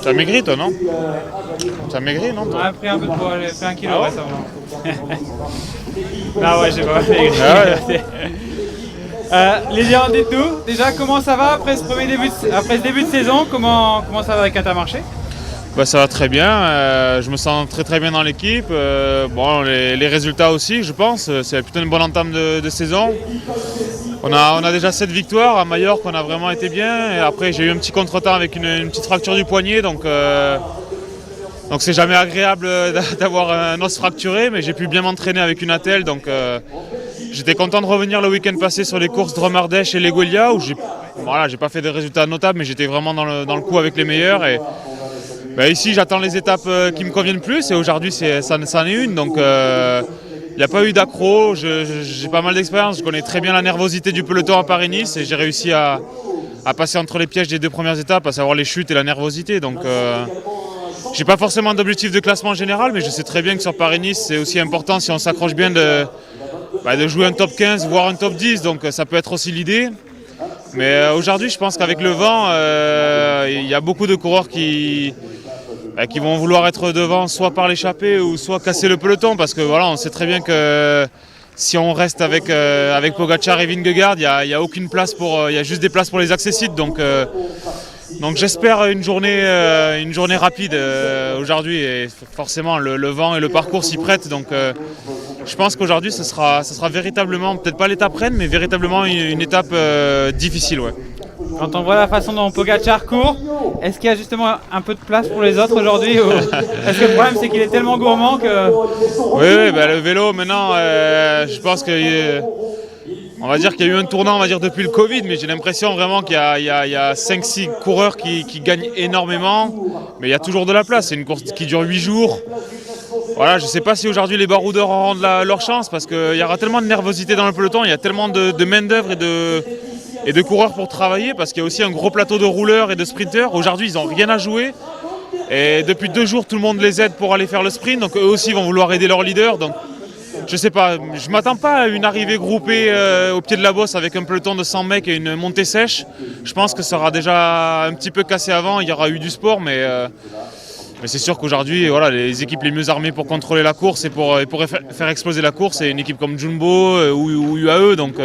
T'as maigri toi, non? T'as maigri, non toi? J'ai pris un peu de poids, j'ai fait 1 kilo récemment. Non, ouais, j'ai pas maigri. Lilian, dites-nous, déjà comment ça va après ce début de saison, comment ça va avec Intermarché? Bah, ça va très bien, je me sens très très bien dans l'équipe. Bon, les résultats aussi, je pense, c'est plutôt une bonne entame de saison. On a déjà 7 victoires, à Majorque on a vraiment été bien. Et après j'ai eu un petit contretemps avec une petite fracture du poignet, donc c'est jamais agréable d'avoir un os fracturé, mais j'ai pu bien m'entraîner avec une attelle, donc j'étais content de revenir le week-end passé sur les courses Dromardèche et l'Egolia, où j'ai pas fait de résultats notables, mais j'étais vraiment dans le coup avec les meilleurs. Et ici j'attends les étapes qui me conviennent plus, et aujourd'hui ça en est une, donc il n'y a pas eu d'accro, j'ai pas mal d'expérience, je connais très bien la nervosité du peloton à Paris-Nice, et j'ai réussi à passer entre les pièges des 2 premières étapes, à savoir les chutes et la nervosité. Donc j'ai pas forcément d'objectif de classement général, mais je sais très bien que sur Paris-Nice c'est aussi important, si on s'accroche bien, de jouer un top 15 voire un top 10, donc ça peut être aussi l'idée. Mais aujourd'hui je pense qu'avec le vent, il y a beaucoup de coureurs qui vont vouloir être devant, soit par l'échappée ou soit casser le peloton, parce que voilà, on sait très bien que si on reste avec Pogacar et Vingegaard, il y a aucune place il y a juste des places pour les accessites, donc j'espère une journée rapide aujourd'hui, et forcément le vent et le parcours s'y prêtent, donc je pense qu'aujourd'hui ce sera véritablement, peut-être pas l'étape reine, mais véritablement une étape difficile, ouais. Quand on voit la façon dont Pogacar court, est-ce qu'il y a justement un peu de place pour les autres aujourd'hui, ou est-ce que le problème c'est qu'il est tellement gourmand que... Oui, le vélo maintenant, je pense on va dire qu'il y a eu un tournant, on va dire, depuis le Covid, mais j'ai l'impression vraiment qu'il y a 5-6 coureurs qui gagnent énormément, mais il y a toujours de la place. C'est une course qui dure 8 jours. Voilà, je ne sais pas si aujourd'hui les baroudeurs auront leur chance, parce qu'il y aura tellement de nervosité dans le peloton, il y a tellement de main-d'œuvre et de coureurs pour travailler, parce qu'il y a aussi un gros plateau de rouleurs et de sprinteurs. Aujourd'hui, ils n'ont rien à jouer. Et depuis 2 jours, tout le monde les aide pour aller faire le sprint, donc eux aussi vont vouloir aider leur leader. Donc je sais pas, je m'attends pas à une arrivée groupée au pied de la bosse avec un peloton de 100 mecs et une montée sèche. Je pense que ça aura déjà un petit peu cassé avant, il y aura eu du sport, mais c'est sûr qu'aujourd'hui, voilà, les équipes les mieux armées pour contrôler la course et pour faire exploser la course, c'est une équipe comme Jumbo ou UAE. Donc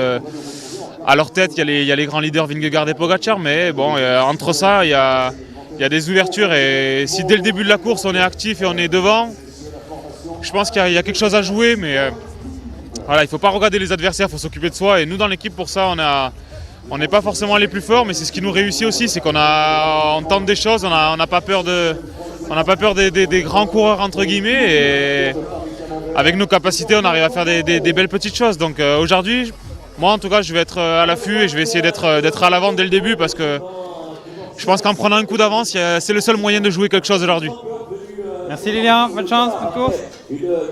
à leur tête, il y a les grands leaders Vingegaard et Pogacar, mais bon, entre ça, il y a des ouvertures, et si dès le début de la course on est actif et on est devant, je pense qu'il y a quelque chose à jouer, mais voilà, il ne faut pas regarder les adversaires, il faut s'occuper de soi. Et nous dans l'équipe, pour ça, on n'est pas forcément les plus forts, mais c'est ce qui nous réussit aussi, c'est qu'on tente des choses, on n'a pas peur des grands coureurs entre guillemets, et avec nos capacités on arrive à faire des belles petites choses. Donc aujourd'hui, moi en tout cas, je vais être à l'affût et je vais essayer d'être à l'avant dès le début, parce que je pense qu'en prenant un coup d'avance, c'est le seul moyen de jouer quelque chose aujourd'hui. Merci Lilian, bonne chance, bonne course.